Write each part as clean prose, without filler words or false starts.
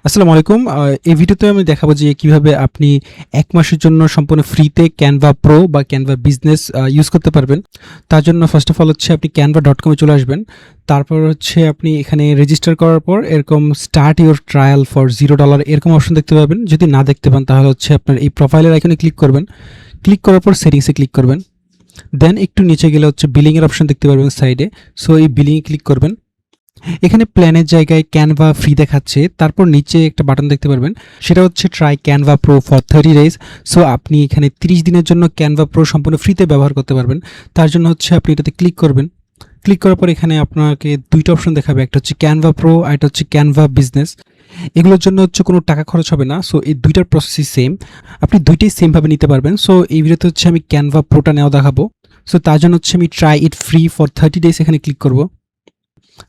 আসসালামু আলাইকুম। এই ভিডিওতে আমি দেখাবো যে কিভাবে আপনি ১ মাসের জন্য সম্পূর্ণ ফ্রিতে Canva Pro বা Canva Business ইউজ করতে পারবেন। তার জন্য ফার্স্ট অফ অল হচ্ছে আপনি canva.com এ চলে আসবেন। তারপর হচ্ছে আপনি এখানে রেজিস্টার করার পর এরকম স্টার্ট ইওর ট্রায়াল ফর $0 এরকম অপশন দেখতে পাবেন। যদি না দেখতে পান তাহলে হচ্ছে আপনার এই প্রোফাইলের আইকনে ক্লিক করবেন। ক্লিক করার পর সেটিংসে ক্লিক করবেন। দেন একটু নিচে গেলে হচ্ছে বিলিং এর অপশন দেখতে পারবেন সাইডে। সো এই বিলিং এ ক্লিক করবেন। এখানে প্ল্যানের জায়গায় ক্যানভা ফ্রি দেখাচ্ছে, তারপর নিচে একটা বাটন দেখতে পারবেন, সেটা হচ্ছে try Canva pro for 30 days. So আপনি এখানে 30 দিনের জন্য ক্যানভা প্রো সম্পূর্ণ ফ্রিতে ব্যবহার করতে পারবেন। তার জন্য হচ্ছে আপনি এটাতে ক্লিক করবেন। ক্লিক করার পর এখানে আপনাকে দুইটা অপশন দেখাবে, একটা হচ্ছে ক্যানভা প্রো আর একটা হচ্ছে ক্যানভা বিজনেস। এগুলোর জন্য হচ্ছে কোনো টাকা খরচ হবে না। সো এই দুইটার প্রসেসই সেম, আপনি দুইটাই সেমভাবে নিতে পারবেন। সো এই ভিডিওতে হচ্ছে আমি ক্যানভা প্রোটা নেওয়া দেখাবো। সো তার জন্য হচ্ছে আমি try it free for 30 days এখানে ক্লিক করব।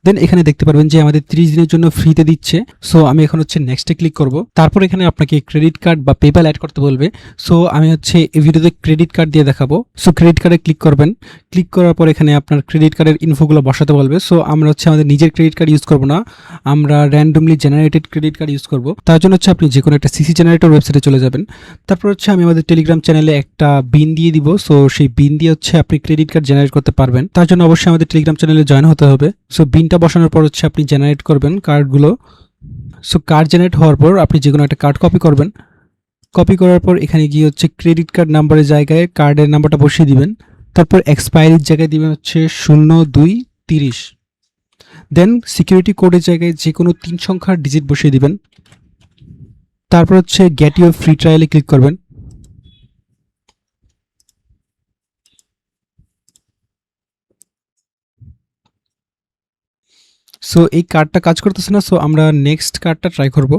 দেন এখানে দেখতে পারবেন যে আমাদের 30 দিনের জন্য ফ্রিতে দিচ্ছে। সো আমি এখন হচ্ছে নেক্সটে ক্লিক করব। তারপর এখানে আপনাকে ক্রেডিট কার্ড বা পেপ্যাল অ্যাড করতে বলবে। সো আমি হচ্ছে এই ভিডিওতে ক্রেডিট কার্ড দিয়ে দেখাবো। সো ক্রেডিট কার্ডে ক্লিক করবেন। ক্লিক করার পর এখানে আপনার ক্রেডিট কার্ডের ইনফোগুলো বসাতে বলবে। সো আমরা হচ্ছে আমাদের নিজের ক্রেডিট কার্ড ইউজ করব না, আমরা randomly generated credit card use করব। তার জন্য হচ্ছে আপনি যে কোনো একটা সিসি জেনারেটর ওয়েবসাইটে চলে যাবেন। তারপর হচ্ছে আমি আমাদের টেলিগ্রাম চ্যানেলে একটা বিন দিয়ে দিব। সো সেই বিন দিয়ে হচ্ছে আপনি ক্রেডিট কার্ড জেনারেট করতে পারবেন। তার জন্য অবশ্যই আমাদের টেলিগ্রাম চ্যানেলে জয়েন হতে হবে। সো বিনটা বসানোর পর হচ্ছে আপনি জেনারেট করবেন কার্ডগুলো। সো কার্ড জেনারেট হওয়ার পর আপনি যে কোনো একটা কার্ড কপি করবেন। কপি করার পর এখানে গিয়ে হচ্ছে ক্রেডিট কার্ড নাম্বারের জায়গায় কার্ডের নাম্বারটা বসিয়ে দিবেন। তারপর এক্সপায়ারির জায়গায় দিবেন হচ্ছে 0230। দেন সিকিউরিটি কোডের জায়গায় যে কোনো 3 সংখ্যার ডিজিট বসিয়ে দিবেন। তারপর হচ্ছে গেট ইউর ফ্রি ট্রায়ালে ক্লিক করবেন। সো এই কার্ডটা কাজ করতেছে না। সো আমরা নেক্সট কার্ডটা ট্রাই করব।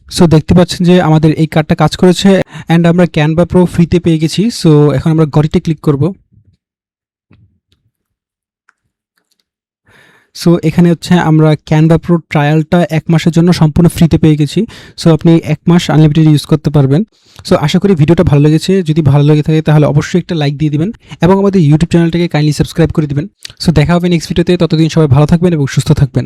সো দেখতে পাচ্ছেন যে আমাদের এই কার্ডটা কাজ করেছে অ্যান্ড আমরা ক্যানভা প্রো ফ্রিতে পেয়ে গেছি। সো এখন আমরা গড়িতে ক্লিক করব। সো এখানে হচ্ছে আমরা ক্যানভা প্রো ট্রায়ালটা 1 মাসের জন্য সম্পূর্ণ ফ্রিতে পেয়ে গেছি। সো আপনি 1 মাস আনলিমিটেড ইউজ করতে পারবেন। সো আশা করি ভিডিওটা ভালো লেগেছে। যদি ভালো লেগে থাকে তাহলে অবশ্যই একটা লাইক দিয়ে দিবেন এবং আমাদের ইউটিউব চ্যানেলটাকে কাইন্ডলি সাবস্ক্রাইব করে দিবেন। সো দেখা হবে নেক্সট ভিডিওতে। ততদিন সবাই ভালো থাকবেন এবং সুস্থ থাকবেন।